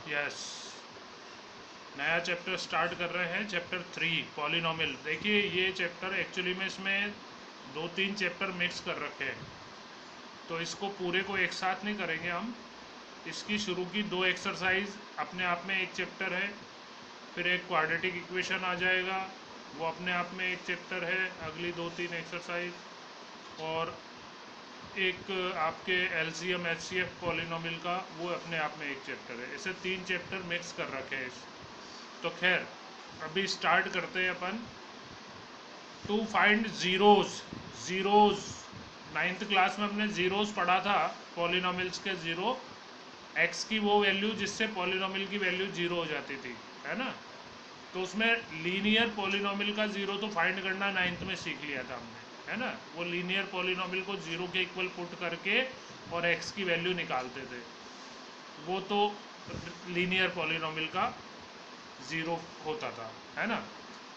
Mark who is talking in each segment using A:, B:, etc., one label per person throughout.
A: Yes, नया chapter start कर रहे हैं, चैप्टर 3 पॉलिनोमियल। देखिए ये चैप्टर एक्चुअली में इसमें 2-3 चैप्टर मिक्स कर रखे हैं, तो इसको पूरे को एक साथ नहीं करेंगे हम। इसकी शुरू की 2 एक्सरसाइज अपने आप में एक चैप्टर है, फिर एक क्वाड्रेटिक इक्वेशन आ जाएगा, वो अपने आप में एक चैप्टर है, अगली 2-3 एक्सरसाइज, और एक आपके एलसीएम एचसीएफ पॉलिनोमियल का, वो अपने आप में एक चैप्टर है। ऐसे 3 चैप्टर मिक्स कर रखे हैं। तो खैर अभी स्टार्ट करते हैं अपन। To find zeros, ninth class में हमने जीरोज पढ़ा था, पॉलिनोमियल्स के जीरो, एक्स की वो वैल्यू जिससे पॉलिनोमियल की वैल्यू जीरो हो जाती थी, है ना। तो उसमें लीनियर पॉलिनोमियल का जीरो तो फाइंड करना नाइन्थ में सीख लिया था हमने, है ना। वो लीनियर पॉलिनोमियल को जीरो के इक्वल पुट करके और एक्स की वैल्यू निकालते थे, वो तो लीनियर पॉलिनोमियल का ज़ीरो होता था, है ना।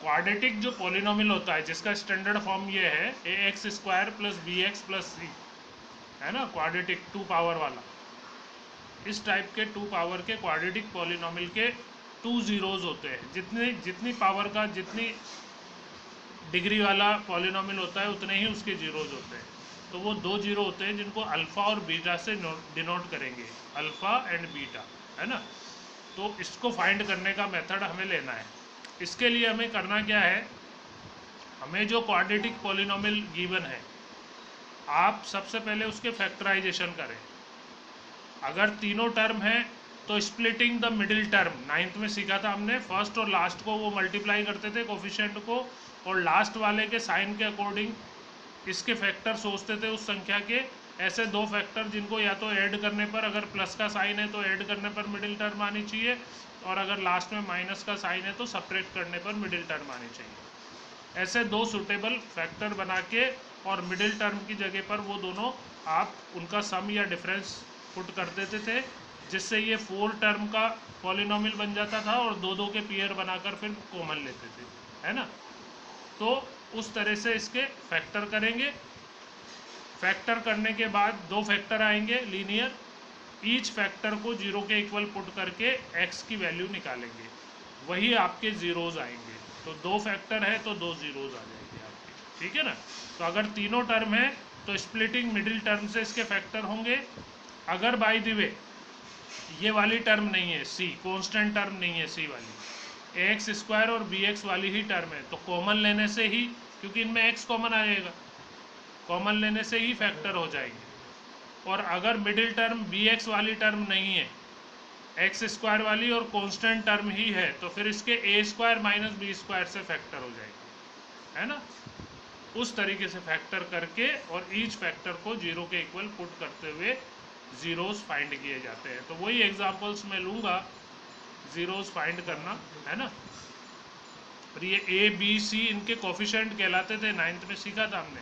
A: क्वाड्रेटिक जो पॉलिनोमियल होता है जिसका स्टैंडर्ड फॉर्म ये है A X square plus B X plus C, है ना, क्वाड्रेटिक 2 पावर वाला। इस टाइप के 2 पावर के क्वाड्रेटिक पॉलिनोमियल के 2 जीरोज होते हैं। जितनी जितनी पावर का, जितनी डिग्री वाला पॉलिनोमियल होता है उतने ही उसके जीरोज होते हैं। तो वो 2 जीरो होते हैं जिनको अल्फ़ा और बीटा से डिनोट करेंगे, अल्फ़ा एंड बीटा, है ना। तो इसको फाइंड करने का मेथड हमें लेना है। इसके लिए हमें करना क्या है, हमें जो क्वाड्रेटिक पॉलिनोमियल गिवन है, आप सबसे पहले उसके फैक्टराइजेशन करें। अगर तीनों टर्म हैं तो splitting the middle term, ninth में सीखा था हमने, फर्स्ट और लास्ट को वो मल्टीप्लाई करते थे कोफिशिएंट को, और लास्ट वाले के साइन के अकॉर्डिंग इसके फैक्टर सोचते थे उस संख्या के। ऐसे 2 फैक्टर जिनको या तो ऐड करने पर, अगर प्लस का साइन है तो ऐड करने पर मिडिल टर्म आनी चाहिए, और अगर लास्ट में माइनस का साइन है तो सपरेट करने पर मिडिल टर्म आनी चाहिए। ऐसे 2 सुटेबल फैक्टर बना के और मिडिल टर्म की जगह पर वो दोनों आप उनका सम या डिफरेंस पुट कर देते थे, जिससे ये 4 टर्म का पॉलिनोमियल बन जाता था, और 2-2 के पेयर बनाकर फिर कॉमन लेते थे, है ना। तो उस तरह से इसके फैक्टर करेंगे। फैक्टर करने के बाद 2 फैक्टर आएंगे लीनियर, ईच फैक्टर को जीरो के इक्वल पुट करके एक्स की वैल्यू निकालेंगे, वही आपके जीरोज आएंगे। तो 2 फैक्टर है तो 2 जीरोज आ जाएंगे आपके, ठीक है ना। तो अगर तीनों टर्म है तो स्प्लिटिंग मिडिल टर्म से इसके फैक्टर होंगे। अगर बाय द वे ये वाली टर्म नहीं है, सी कांस्टेंट टर्म नहीं है, सी वाली ए एक्स स्क्वायर और बी एक्स वाली ही टर्म है, तो कॉमन लेने से ही, क्योंकि इनमें एक्स कॉमन आ जाएगा, कॉमन लेने से ही फैक्टर हो जाएंगे। और अगर मिडिल टर्म बी एक्स वाली टर्म नहीं है, एक्स स्क्वायर वाली और कांस्टेंट टर्म ही है, तो फिर इसके ए स्क्वायर माइनस बी स्क्वायर से फैक्टर हो जाएगा, है ना। उस तरीके से फैक्टर करके और ईच फैक्टर को जीरो के इक्वल पुट करते हुए जीरोस फाइंड किए जाते हैं। तो वही एग्जांपल्स मैं लूँगा जीरोस फाइंड करना, है ना। और ये ए बी सी इनके कोफिशिएंट कहलाते थे, नाइन्थ में सीखा था हमने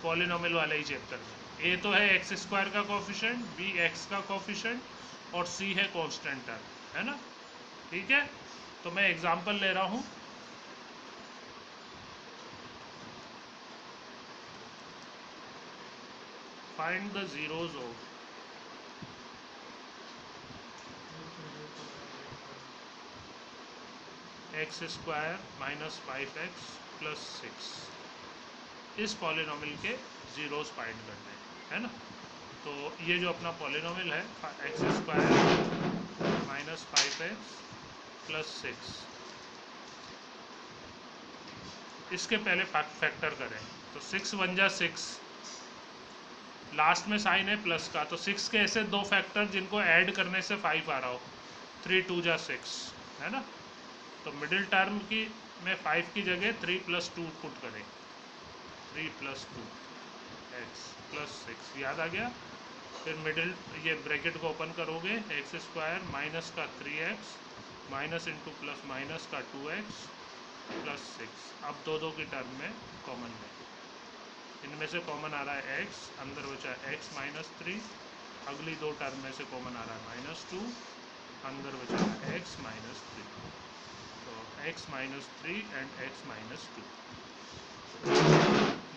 A: पॉलिनोमियल वाले ही चैप्टर में। ए तो है एक्स स्क्वायर का कोफिशिएंट, बी एक्स का कोफिशिएंट और सी है कांस्टेंट टर्म, है ना। ठीक है, तो मैं एग्जांपल ले रहा हूँ। Find the zeros of x square minus 5x plus 6, इस पॉलिनोमियल के जीरोस फाइंड करने हैं, है ना। तो ये जो अपना पॉलिनोमियल है x square minus 5x plus 6, इसके पहले फैक्टर करें। तो 6 1 जा 6, लास्ट में साइन है प्लस का, तो 6 के ऐसे 2 फैक्टर जिनको ऐड करने से 5 आ रहा हो, 3 2 जा 6, है ना। तो मिडिल टर्म की में 5 की जगह 3 + 2 पुट करें, 3 + 2 एक्स प्लस 6, याद आ गया। फिर मिडिल ये ब्रैकेट को ओपन करोगे, एक्स स्क्वायर माइनस का 3x minus into plus minus का 2x प्लस 6। अब 2 की टर्म में कॉमन लें, इनमें से कॉमन आ रहा है x, अंदर बचा x माइनस 3, अगली 2 टर्म में से कॉमन आ रहा है -2, अंदर बचा x माइनस 3। तो x minus 3 and x minus 2,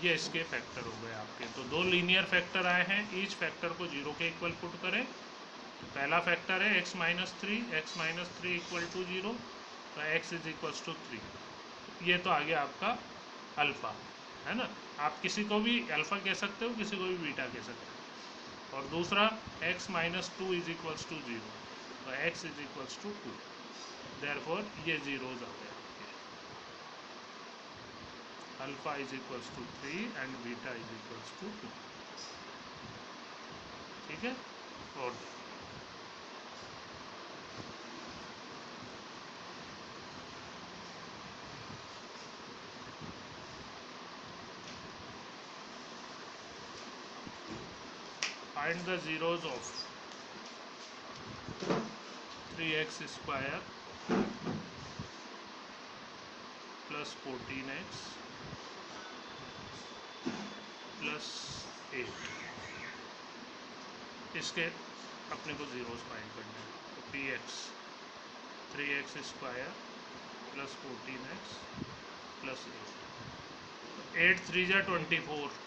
A: ये इसके फैक्टर हो गए आपके। तो 2 लीनियर फैक्टर आए हैं, ईच फैक्टर को जीरो के इक्वल पुट करें पहला फैक्टर है x minus three equal to 0, तो x इज इक्वल्स टू 3। ये तो आ गया आपका अल्फ़ा, है ना। आप किसी को भी अल्फ़ा कह सकते हो, किसी को भी बीटा कह सकते हो। और दूसरा x minus two is equals to 0, तो x is equals to 2। Therefore ये जीरोज आ गए आपके। Alpha is equals to 3 and beta is equals to 2। ठीक है। और find the zeros of 3x square plus 14x plus 8। इसके अपने को ज़ीरोज़ फाइंड करना है। तो P x 3x square plus 14x plus 8 3 जा 24।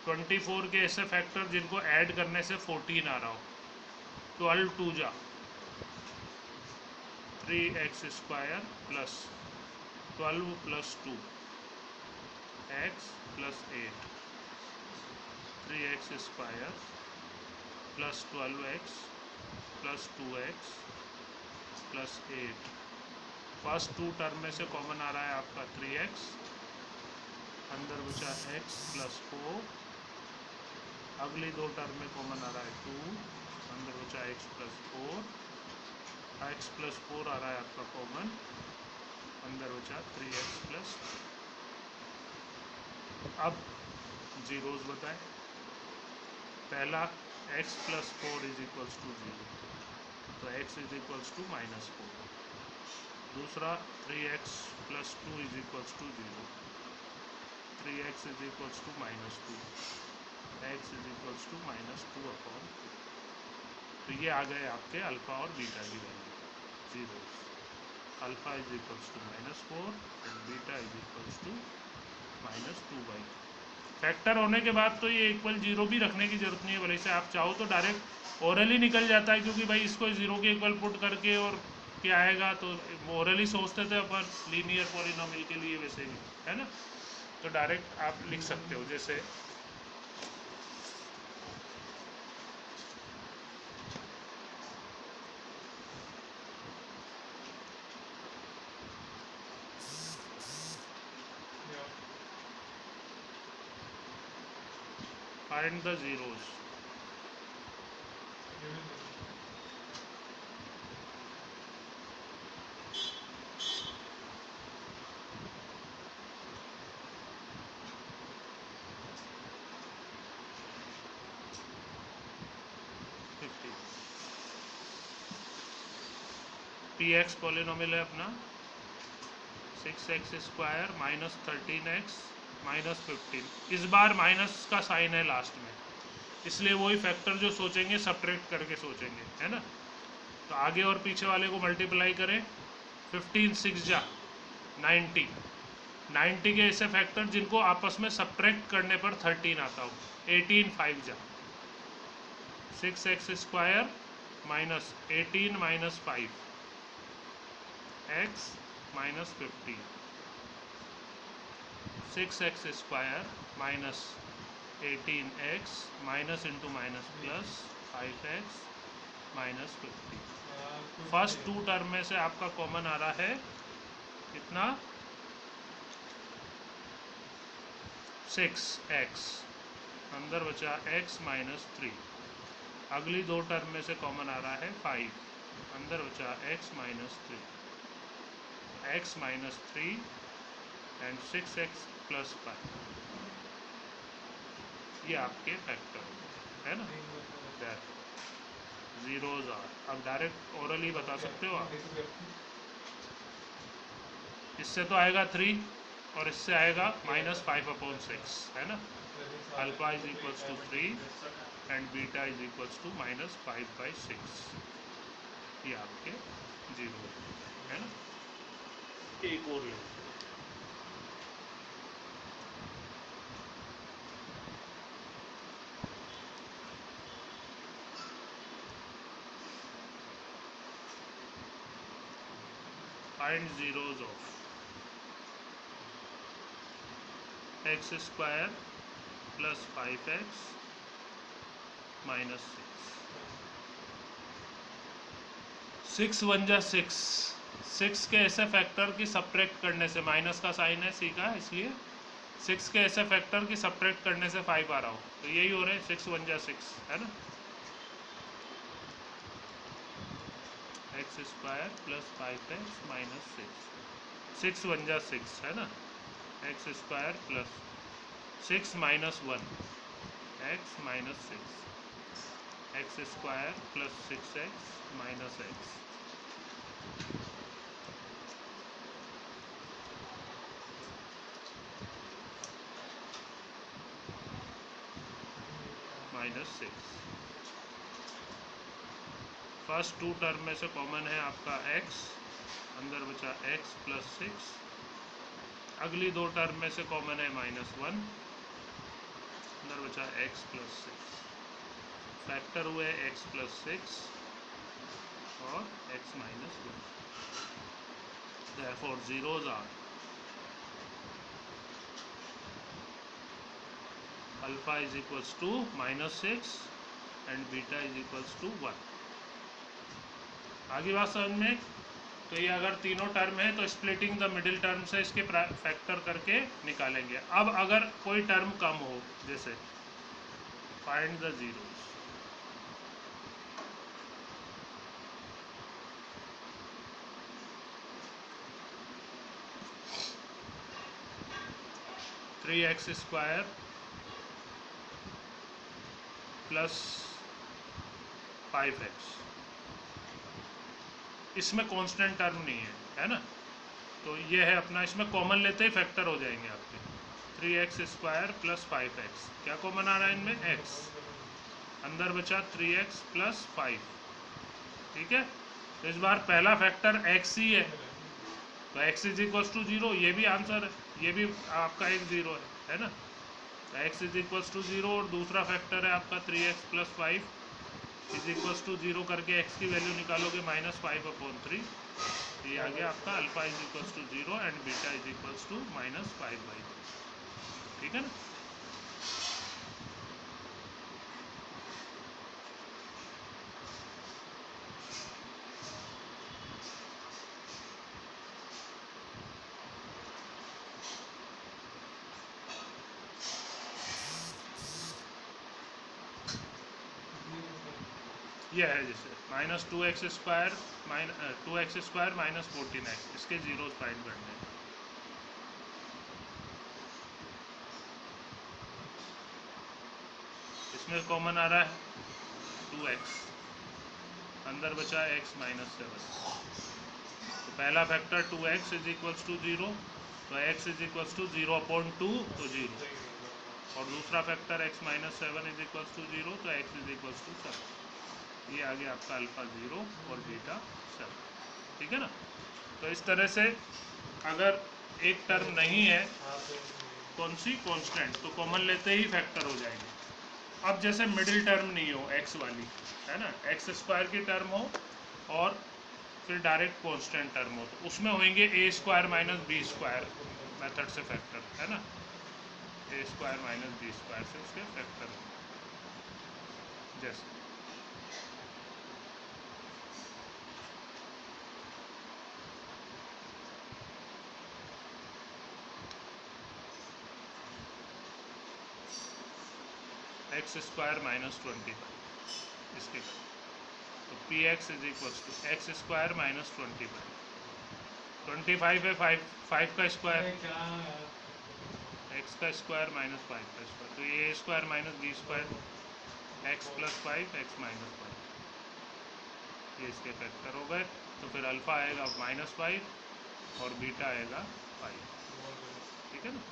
A: 24 के ऐसे फैक्टर जिनको ऐड करने से 14 आ रहा हो। 12 2 जा 3x square plus 12 plus 2 x plus 8 3x square plus 12x plus 2x plus 8। First two term में से कॉमन आ रहा है आपका 3x, अंदर बचा x प्लस 4। अगली दो टर्म में कॉमन आ रहा है 2, अंदर बचा x प्लस 4। x प्लस 4 आ रहा है आपका कॉमन, अंदर बचा 3x प्लस। अब जीरोज बताएं। पहला x plus 4 is equals to 0, तो x is equals to minus 4। दूसरा 3x plus 2 is equals to 0, 3x is equals to minus 2, x is equals to minus 2 upon 2। तो ये आ गए आपके अल्फ़ा और बीटा की value zero. Alpha is equals to minus 4 and beta is equals to minus 2/। Factor होने के बाद तो ये इक्वल जीरो भी रखने की जरूरत नहीं है, भले से आप चाहो तो डायरेक्ट ओरली निकल जाता है, क्योंकि भाई इसको जीरो के इक्वल पुट करके और क्या आएगा तो ओरली सोचते थे अपन लीनियर पॉलिनोमियल के लिए, वैसे भी है ना। तो डायरेक्ट आप लिख सकते हो जैसे find the zeros. P x polynomial है अपना 6x square minus 13x minus 15। इस बार माइनस का साइन है लास्ट में, इसलिए वही फैक्टर जो सोचेंगे सब्ट्रैक्ट करके सोचेंगे, है ना। तो आगे और पीछे वाले को मल्टीप्लाई करें। 15 6 जा 90। 90 के ऐसे फैक्टर जिनको आपस में सब्ट्रैक्ट करने पर 13 आता हो। 18 5 जा 6x square minus 18 minus 5 x minus 15। 6x square minus 18x minus into minus plus 5x minus 15। First two term में से आपका कॉमन आ रहा है कितना 6x, अंदर बचा x माइनस 3। अगली दो टर्म में से कॉमन आ रहा है 5, अंदर बचा x minus 3, x minus 3 and 6x plus 5। ये आपके फैक्टर है ना। That zeros are. अब डायरेक्ट ओरली बता सकते हो आप। इससे तो आएगा 3 और इससे आएगा माइनस 5/6, है ना। Alpha is equals to 3 and beta is equals to minus 5/6। ये आपके जीरो है ना। एक और ले find zeros of x square plus 5x minus 6 one जा 6 के ऐसे फैक्टर की सब्ट्रैक्ट करने से, माइनस का साइन है सी का, इसलिए 6 के ऐसे फैक्टर की सब्ट्रैक्ट करने से 5 आ रहा हो, तो यही हो रहे हैं 6 वन जा 6, है ना। X square plus 5x minus 6 one जा 6, है ना। X square plus 6 minus 1 x minus 6, x square plus 6x minus x minus 6। First two term में से कॉमन है आपका x, अंदर बचा x प्लस 6। अगली दो टर्म में से कॉमन है -1, अंदर बचा x प्लस 6। फैक्टर हुए x प्लस 6 और x minus 1। Therefore zeros are alpha is equals to -6 and beta is equals to 1। आगे बात समझ में। तो ये अगर तीनों टर्म है तो स्प्लिटिंग द मिडिल टर्म से इसके फैक्टर करके निकालेंगे। अब अगर कोई टर्म कम हो, जैसे find the zeros, three x square plus 5x, इसमें कांस्टेंट टर्म नहीं है ना, तो ये है अपना, इसमें कॉमन लेते ही फैक्टर हो जाएंगे आपके। 3x स्क्वायर प्लस 5x, क्या कॉमन आ रहा है इनमें, x, अंदर बचा 3x प्लस 5, ठीक है। तो इस बार पहला फैक्टर x ही है, तो x इज इक्वल टू 0, ये भी आंसर है, ये भी आपका एक 0 है ना। तो x इज इक्वल टू 0 और दूसरा फैक्टर है आपका 3x plus 5 is equal to 0 करके x की वैल्यू निकालोगे -5/3, ये आ गया आपका alpha is equal to 0 and beta is equal to -5/3, ठीक है ना। ये है जैसे -2x स्क्वायर -14x, इसके जीरोस फाइंड करने हैं। इसमें कॉमन आ रहा है 2x, अंदर बचा x माइनस 7, तो पहला factor 2x is equals to 0, तो x इज इक्वल्स टू 0/2 तो 0, और दूसरा factor x minus 7 is equals to 0, तो x इज इक्वल्स टू 7। ये आ गया आपका अल्फा 0 और बीटा 7, ठीक है ना। तो इस तरह से अगर एक टर्म नहीं है कौन सी कांस्टेंट, तो कॉमन लेते ही फैक्टर हो जाएंगे। अब जैसे मिडिल टर्म नहीं हो x वाली, है ना, एक्स स्क्वायर की टर्म हो और फिर डायरेक्ट कांस्टेंट टर्म हो, तो उसमें होंगे a square minus B square method से फैक्टर, है ना, a square minus B square से उसके फैक्टर हो, जैसे एक्स स्क्वायर माइनस 25, इसके तो P x is equals to x square minus 25, 25 है 5 का स्क्वायर, एक्स का स्क्वायर माइनस 5 का स्क्वायर, तो ये square minus B square x plus 5 x minus 5, ये इसके फैक्टर हो गए। तो फिर अल्फा आएगा -5 और बीटा आएगा 5, ठीक है ना।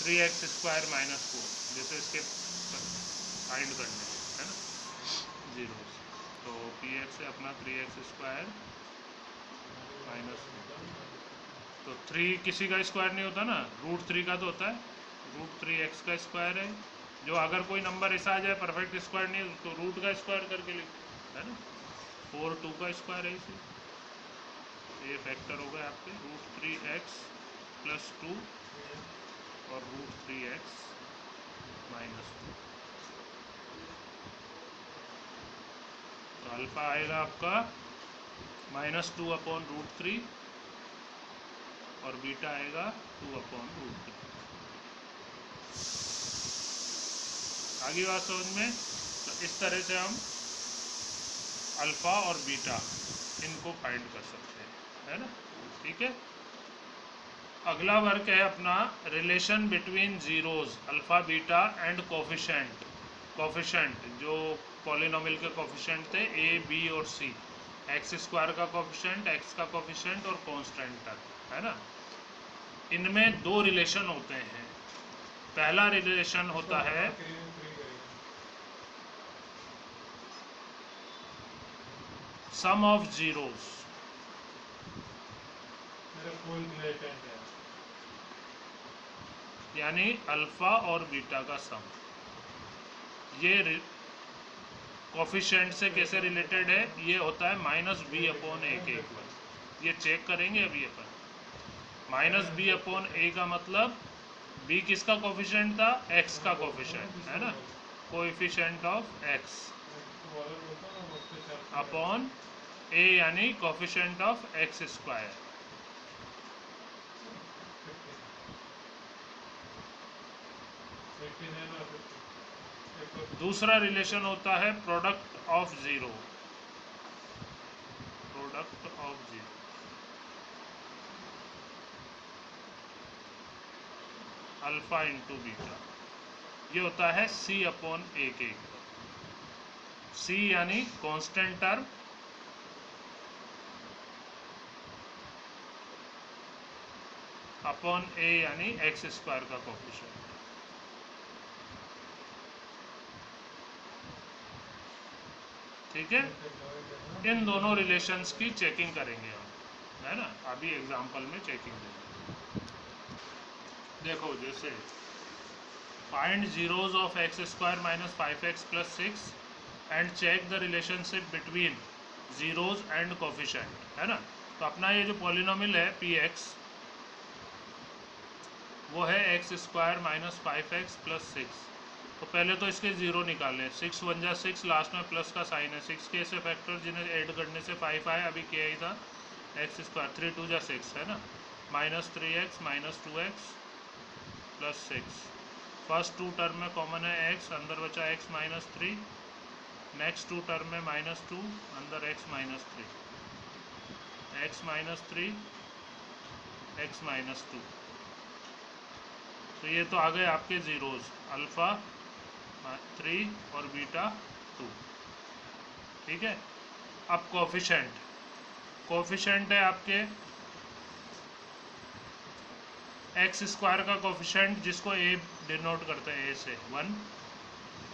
A: थ्री एक्स स्क्वायर माइनस 4, जैसे इसके फाइंड करने हैं, है ना, जीरो, तो पी एक्स है अपना 3x स्क्वायर माइनस, तो 3 किसी का स्क्वायर नहीं होता ना, √3 का तो होता है, √3x का स्क्वायर है। जो अगर कोई नंबर ऐसा आ जाए परफेक्ट स्क्वायर नहीं है तो रूट का स्क्वायर करके लिखो, है ना। 4 2 का स्क्वायर है इसे, ये फैक्टर हो गए आपके √3x + 2 और √3x - 2। तो अल्फा आएगा आपका -2/√3 और बीटा आएगा 2/√3। आगे बात समझ में। तो इस तरह से हम अल्फ़ा और बीटा इनको फाइंड कर सकते हैं, है ना। ठीक है। अगला वर्क है अपना relation between zeros alpha beta and coefficient. Coefficient जो पॉलिनोमियल के कोफिशेंट थे ए बी और सी, x² का कोफिशेंट, x का कोफिशेंट और कांस्टेंट टर्म, है ना। इनमें दो रिलेशन होते हैं। पहला रिलेशन होता है सम ऑफ जीरोस, यानी अल्फा और बीटा का सम। ये कोफिशिएंट से कैसे रिलेटेड है, ये होता है -b/a के इक्वल। ये चेक करेंगे अभी अपन। -b/a का मतलब b किसका कोफिशिएंट था, x का कोफिशिएंट, है ना। Coefficient of x upon a यानी कोफिशिएंट ऑफ x²। दूसरा रिलेशन होता है product of zero, product of zero. Alpha into beta, ये होता है c/a के इक्वल। c यानी कांस्टेंट टर्म, अपॉन a यानी x² का कोफिशिएंट। ठीक है। इन दोनों रिलेशंस की चेकिंग करेंगे हम, है ना। अभी एग्जांपल में चेकिंग देंगे। देखो जैसे find zeros of x² - 5x + 6 and check the relationship between zeros and coefficient, है ना। तो अपना ये जो पॉलिनोमियल है px, वो है x² - 5x + 6। तो पहले तो इसके जीरो निकालें। 6 1 जा 6, लास्ट में प्लस का साइन है। 6 के ऐसे फैक्टर जिन्हें ऐड करने से 5 आए, अभी किया ही था x²। 3 2 जा 6, है ना। -3x - 2x + 6। फर्स्ट 2 टर्म में कॉमन है x, अंदर बचा x - 3। नेक्स्ट 2 टर्म में -2, अंदर x - 3, x - 3, x - 2। तो ये तो आ गए आपके जीरोज, अल्फ़ा 3 और बीटा 2। ठीक है। अब कोफिशेंट, कोफिशेंट है आपके x² का कोफिशेंट जिसको a डिनोट करते हैं, a से 1।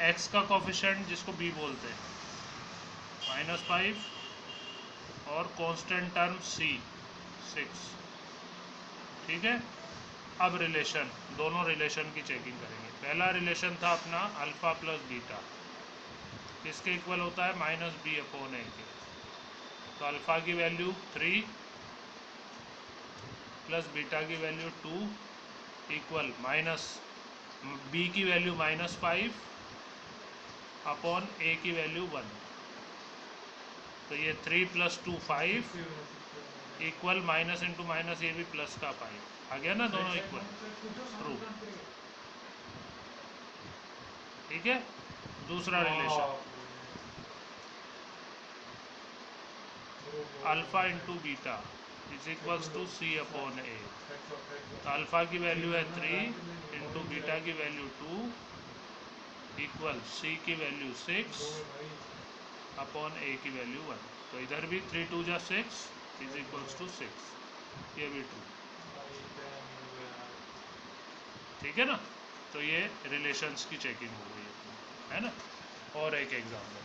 A: x का कोफिशेंट जिसको b बोलते हैं -5, और कांस्टेंट टर्म c 6। ठीक है। अब रिलेशन, दोनों रिलेशन की चेकिंग करेंगे। पहला रिलेशन था अपना अल्फ़ा + बीटा, किसके इक्वल होता है, -b/a के। तो अल्फ़ा की वैल्यू 3 प्लस बीटा की वैल्यू 2 इक्वल b की वैल्यू -5 अपॉन a की वैल्यू 1। तो ये 3 + 2 5 इक्वल माइनस इंटू माइनस, ये भी प्लस का 5 आ गया ना, दोनों इक्वल, ट्रू। ठीक है। दूसरा relation alpha into beta = c/a। तो अल्फ़ा की वैल्यू है 3 इंटू बीटा की वैल्यू 2 इक्वल c की वैल्यू 6 अपॉन a की वैल्यू 1। तो इधर भी 3 2 जा 6 = 6, ये भी ट्रू। ठीक है ना। तो ये रिलेशंस की चेकिंग हो गई है ना। और एक example,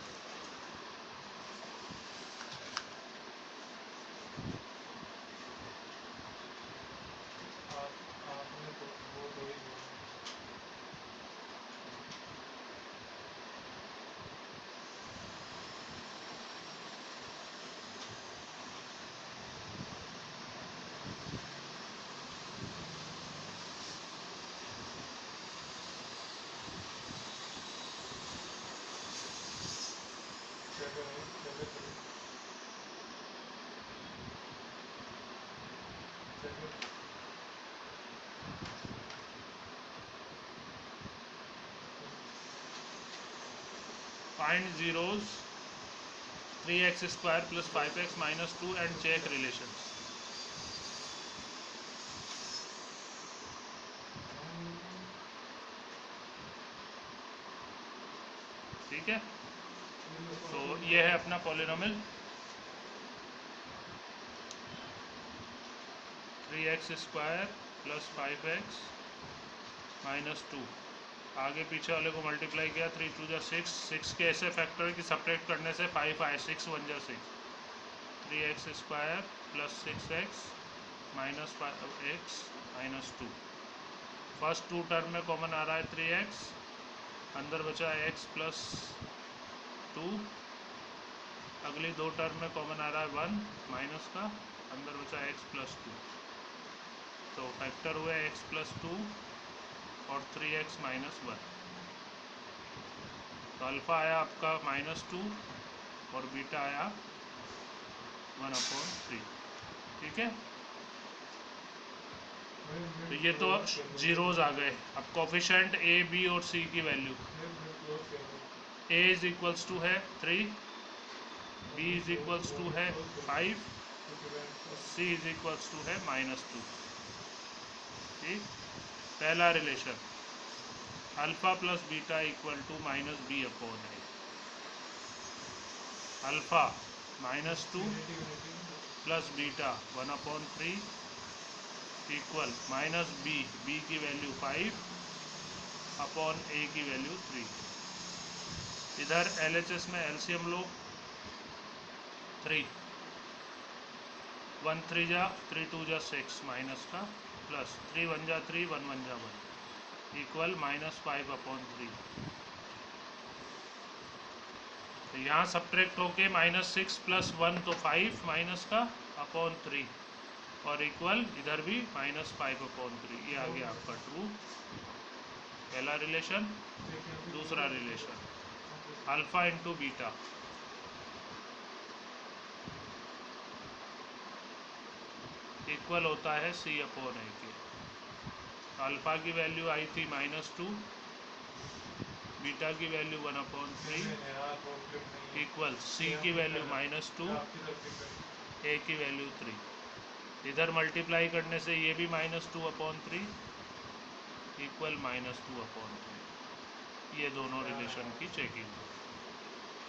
A: find zeros 3x square plus 5x minus 2 and check relations. ठीक है, तो ये है अपना polynomial 3x square plus 5x minus 2। आगे पीछे वाले को मल्टीप्लाई किया, 3 2 जा 6, 6 के ऐसे फैक्टर की सब्ट्रैक्ट करने से 5 आए, 6 1 जा 6, 3x square plus 6x minus 5x minus 2। First 2 term में कॉमन आ रहा है 3x, अंदर बचा x प्लस 2। अगली 2 टर्म में कॉमन आ रहा है 1 माइनस का, अंदर बचा x प्लस 2। तो फैक्टर हुए x प्लस 2 और 3x माइनस 1। तो अल्फ़ा आया आपका माइनस 2 और बीटा आया 1/3। ठीक है, तो ये तो जीरोज आ गए। अब कोफिशिएंट a b और c की value, a is equals to है 3, b इज इक्वल्स टू है 5, c इज इक्वल्स टू है -2। ठीक, पहला relation alpha plus beta equal to -b/a। Alpha -2 plus beta 1/3 equal -b, b की वैल्यू 5/a की value 3। इधर LHS में एलसीएम लो, 3 1 3 जा 3 2 जा 6 माइनस का, प्लस 3 1 जा 3 1 1 जा 1 इक्वल -5/3। तो यहाँ सब्ट्रैक्ट होके -6 प्लस 1 तो 5 माइनस का अपॉन 3 और इक्वल इधर भी -5/3। ये आ गया आपका ट्रू पहला रिलेशन। दूसरा relation alpha into beta, equal होता है c/a के। अल्फ़ा की वैल्यू आई थी -2, बीटा की वैल्यू 1/3 इक्वल c की वैल्यू -2, a की वैल्यू 3। इधर मल्टीप्लाई करने से ये भी -2/3 इक्वल -2/3। ये दोनों रिलेशन की चेकिंग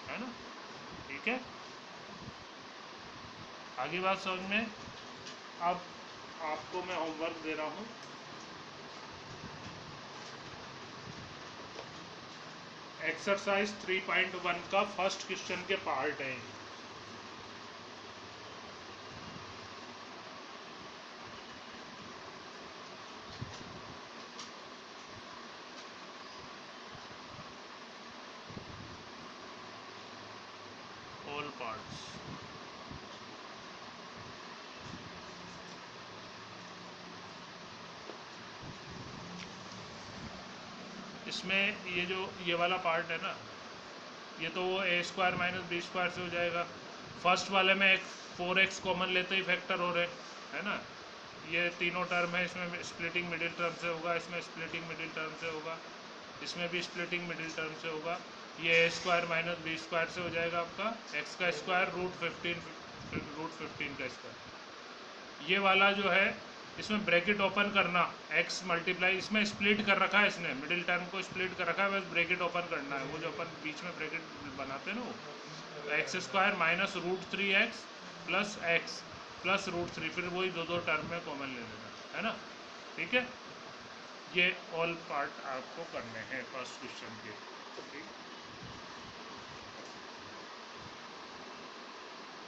A: है ना। ठीक है, आगे बात समझ में। अब आपको मैं होमवर्क दे रहा हूँ। एक्सरसाइज 3.1 का फर्स्ट क्वेश्चन के पार्ट है। All parts. इसमें ये वाला पार्ट है ना, ये तो वो a square minus B square से हो जाएगा। फर्स्ट वाले में एक 4x कॉमन लेते ही फैक्टर हो रहे है ना। ये तीनों टर्म है, इसमें स्प्लिटिंग मिडिल टर्म से होगा, इसमें स्प्लिटिंग मिडिल टर्म से होगा, इसमें भी स्प्लिटिंग मिडिल टर्म से होगा। ये a square minus B square से हो जाएगा आपका x का स्क्वायर √15 का स्क्वायर। ये वाला जो है इसमें ब्रैकेट ओपन करना, x मल्टीप्लाई, इसमें स्प्लिट कर रखा है इसने, मिडिल टर्म को स्प्लिट कर रखा है, बस ब्रैकेट ओपन करना है। वो जो अपन बीच में ब्रैकेट बनाते हैं ना, वो x square minus √3x plus x plus √3, फिर वही दो टर्म में कॉमन ले लेना है ना। ठीक है, ये ऑल पार्ट आपको करने हैं फर्स्ट क्वेश्चन के। ठीक है।